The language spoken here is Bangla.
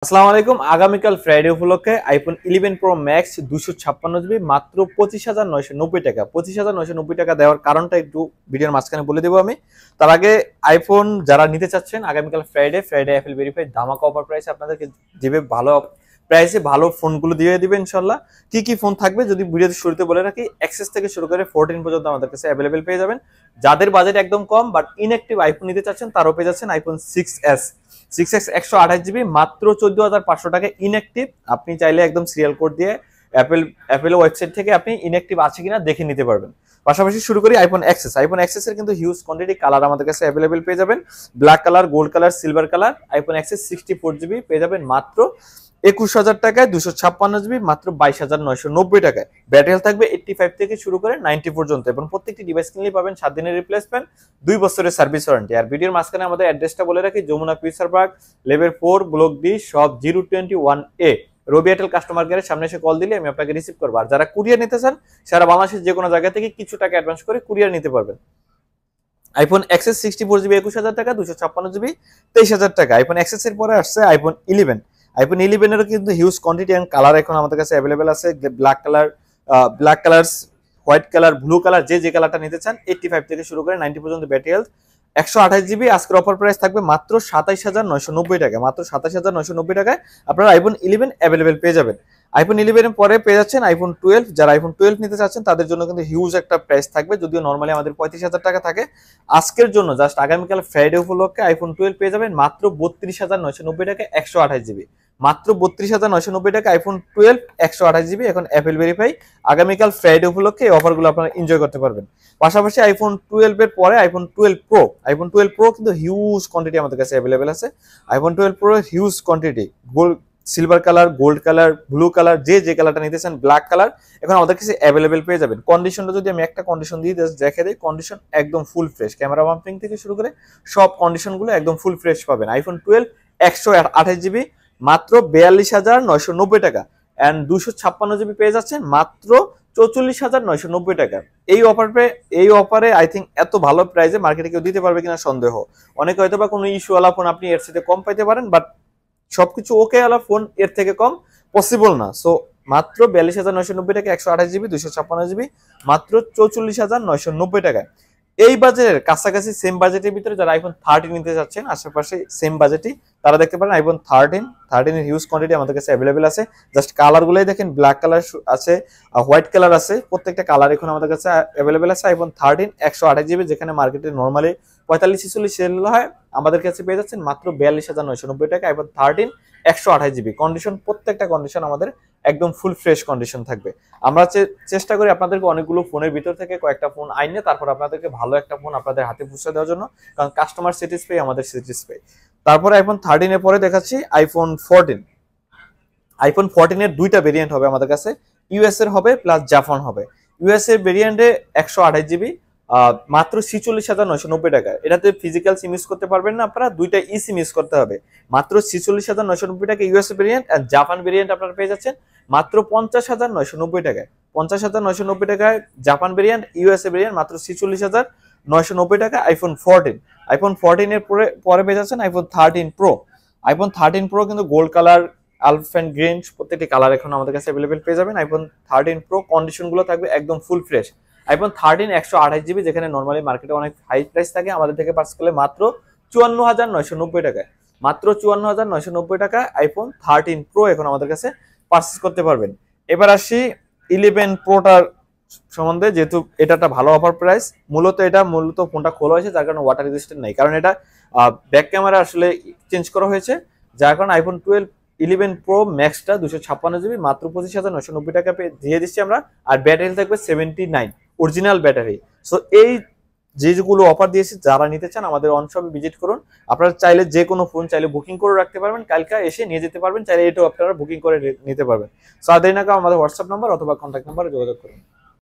আসসালামু আলাইকুম। আগামীকাল ফ্রাইডে উপলক্ষে আইফোন 11 প্রো ম্যাক্স 256 জিবি মাত্র 25,990 টাকা। 25,990 টাকা দেওয়ার কারণটা একটু ভিডিওর মাঝখানে বলে দেবো আমি। তার আগে আইফোন যারা নিতে চাচ্ছেন আগামীকাল ফ্রাইডে অ্যাপল ভেরিফাই ধামাকা অফার প্রাইস আপনাদেরকে দিবে, ভালো প্রাইসে ভালো ফোনগুলো দিয়ে দিবে ইনশাল্লাহ। কি কি ফোন থাকবে যদি ভিডিওতে শুরুতে বলে রাখি, এক্সেস থেকে শুরু করে 14 পর্যন্ত আমাদের কাছে অ্যাভেলেবেল পেয়ে যাবেন। যাদের বাজেট একদম কম বাট ইনঅ্যাক্টিভ আইফোন নিতে চাচ্ছেন তারাও পেয়ে যাচ্ছেন আইফোন 6s 128 জিবি মাত্র 14,500 টাকা ইনঅ্যাক্টিভ। আপনি চাইলে একদম সিরিয়াল কোড দিয়ে অ্যাপেল ওয়েবসাইট থেকে আপনি ইনঅ্যাক্টিভ আছে কিনা দেখে নিতে পারবেন। পাশাপাশি শুরু করি আইফোন এক্সেস এর কিন্তু হিউজ কোয়ান্টিটি কালার আমাদের কাছে অ্যাভেলেবেল পেয়ে যাবেন। Black colour, gold colour, silver colour. IPhone XS 64 GB পেয়ে যাবেন মাত্র 21,000 টাকায়। 256 জিবি মাত্র 22,990 টাকায়। ব্যাটারি হেলথ থাকবে 85 থেকে শুরু করে 90 পর্যন্ত এবং প্রত্যেকটি ডিভাইস কিনলেই পাবেন 7 দিনের রিপ্লেসমেন্ট, 2 বছরের সার্ভিস ওয়ারেন্টি। আর ভিডিওর মাঝখানে আমাদের অ্যাড্রেসটা বলে রাখি, Jamuna future park, level 4, block D, shop 021A, Robi Airtel customer কেয়ারের সামনে এসে কল দিলে আমি আপনাকে রিসিভ করবো। আর যারা কুরিয়ার নিতে চান সারা বাংলাদেশের যে কোনো জায়গা থেকে কিছু টাকা অ্যাডভান্স করে কুরিয়ার নিতে পারবেন। আইফোন এক্সএস 64 জিবি 21,000 টাকা, 256 জিবি 23,000 টাকা। আইফোন এক্সএস এর পরে আসছে আইফোন 11 এরও কিন্তু হিউজ কোয়ান্টিটি এন্ড কালার এখন আমাদের কাছে অ্যাভেলেবেল আছে। Black colour, white colour, blue colour, যে কালারটা নিতে চান 85 থেকে শুরু করে 90 পর্যন্ত ব্যাটারি হেলথ। 128 জিবি আজকের অফার প্রাইস থাকবে মাত্র 27,990 টাকা। মাত্র 27,990 টাকায় আপনারা আইফোন 11 অ্যাভেলেবেল পেয়ে যাবেন। আইফোন 11 এর পরে পেয়ে যাচ্ছেন আইফোন 12। যারা আইফোন 12 নিতে চাচ্ছেন তাদের জন্য কিন্তু হিউজ একটা প্রাইস থাকবে, যদিও নরমালি আমাদের 35,000 টাকা থাকে। আজকের জন্য জাস্ট আগামীকাল ফ্রাইডে উপলক্ষে আইফোন 12 পেয়ে যাবেন মাত্র 32,990 টাকা 128 জিবি। মাত্র 32,990 টাকা আইফোন 12 128 জিবি এখন অ্যাপেল ভেরিফাই। আগামীকাল ফ্রাইডে উপলক্ষে এই অফারগুলো আপনারা এনজয় করতে পারবেন। পাশাপাশি আইফোন 12 এর পরে আইফোন 12 প্রো কিন্তু হিউজ কোয়ান্টিটি আমাদের কাছে অ্যাভেলেবেল আছে। IPhone 12 pro huge quantity, silver colour, gold colour, blue colour, যে কালারটা নিতে চান, ব্ল্যাক কালার এখন আমাদের কাছে অ্যাভেলেবেল পেয়ে যাবেন। কন্ডিশনটা যদি আমি একটা কন্ডিশন দিয়ে দেখে দিই, কন্ডিশন একদম ফুল ফ্রেশ, ক্যামেরা বাম্পিং থেকে শুরু করে সব কন্ডিশনগুলো একদম ফুল ফ্রেশ পাবেন। আইফোন 12 128 জিবি মাত্র 42,990 টাকা অ্যান্ড 256 জিবি পেয়ে যাচ্ছেন মাত্র 44,990 টাকা। এই অফারে আই থিঙ্ক এত ভালো প্রাইসে মার্কেটে কেউ দিতে পারবে কিনা সন্দেহ। অনেকে হয়তো বা কোনো ইস্যুওয়ালা ফোন আপনি এর সাথে কম পাইতে পারেন, বাট সবকিছু ওকে আলা ফোন এর থেকে কম পসিবল না। সো মাত্র 42,990 টাকা 128 জিবি 256 জিবি মাত্র 44,990 টাকায়। এই বাজেটের কাছাকাছি সেম বাজেটের ভিতরে যারা আইফোন 13 নিতে যাচ্ছেন আশেপাশে সেম বাজেটই তারা দেখতে পারেন আইফোন 13 এর হিউজ কোয়ান্টিটি আমাদের কাছে অ্যাভেলেবেল আছে। জাস্ট কালার গুলোই দেখেন, ব্ল্যাক কালার আছে, হোয়াইট কালার আছে, প্রত্যেকটা কালার এখন আমাদের কাছে অ্যাভেলেবেল আছে। আইফোন 13 128 জিবি যেখানে মার্কেটে নর্মালি 45-46 সেল হয়, আমাদের কাছে পেয়ে যাচ্ছেন মাত্র 42,990 টাকা আইফোন 13 128 জিবি। কন্ডিশন প্রত্যেকটা কন্ডিশন আমাদের একদম ফুল ফ্রেশ কন্ডিশন থাকবে। আমরা চেষ্টা করি আপনাদেরকে অনেকগুলো ফোনের ভিতর থেকে কয়েকটা ফোন আইনে তারপর আপনাদেরকে ভালো একটা ফোন আপনাদের হাতে পৌঁছে দেওয়ার জন্য, কারণ কাস্টমার স্যাটিসফাই আমাদের স্যাটিসফাই। তারপরে আইফোন 13 এর পরে দেখাচ্ছি আইফোন 14 এর দুইটা ভেরিয়েন্ট হবে আমাদের কাছে, ইউএস এর হবে প্লাস জাপান হবে। ইউএস এর ভেরিয়েন্টে 128 জিবি মাত্র 46,990 টাকা। এটাতে ফিজিক্যাল সিম ইউজ করতে পারবেন না আপনারা, দুইটা ই সিম ইউজ করতে হবে। মাত্র 46,990 টাকা ইউএস ভেরিয়েন্ট, আর জাপান ভেরিয়েন্ট আপনারা পেয়ে যাচ্ছেন মাত্র 50,990 টাকায়। 50,990 টাকায় জাপান ভেরিয়েন্ট, ইউএস ভেরিয়েন্ট মাত্র 46,990 টাকা আইফোন 14 এর পরে পেয়ে যাচ্ছেন আইফোন 13 প্রো কিন্তু গোল্ড কালার, আলফেন গ্রিন প্রত্যেকটি কালার এখন আমাদের কাছে অ্যাভেলেবেল পেয়ে যাবেন। আইফোন 13 প্রো কন্ডিশন গুলো থাকবে একদম ফুল ফ্রেশ। আইফোন 13 128 জিবি যেখানে নর্মালি মার্কেটে অনেক হাই প্রাইস থাকে, আমাদের থেকে পার্চেস করলে মাত্র 54,990 টাকায়। মাত্র 54,990 টাকা আইফোন 13 প্রো এখন আমাদের কাছে পার্চেস করতে পারবেন। এবার আসি 11 প্রোটার সম্বন্ধে, যেহেতু এটা একটা ভালো অফার প্রাইস। মূলত ফোনটা খোলা হয়েছে যার কারণে ওয়াটার রেজিস্ট্যান্ট নাই, কারণ এটা ব্যাক ক্যামেরা আসলে চেঞ্জ করা হয়েছে, যার কারণে আইফোন 11 প্রো ম্যাক্সটা 256 জিবি মাত্র 25,990 টাকা দিয়ে দিচ্ছি আমরা। আর ব্যাটারি থাকবে 79 অরিজিনাল ব্যাটারি। সো এই যেগুলো অফার দিয়েছি যারা নিতে চান আমাদের অনশপে ভিজিট করুন। আপনারা চাইলে যে কোনো ফোন চাইলে বুকিং করে রাখতে পারবেন, কালকে এসে নিয়ে যেতে পারবেন, চাইলে এটাও আপনারা বুকিং করে নিতে পারবেন। সো আর দেরি না করে আমাদের হোয়াটসঅ্যাপ নাম্বার অথবা কন্ট্যাক্ট নাম্বারে যোগাযোগ করুন।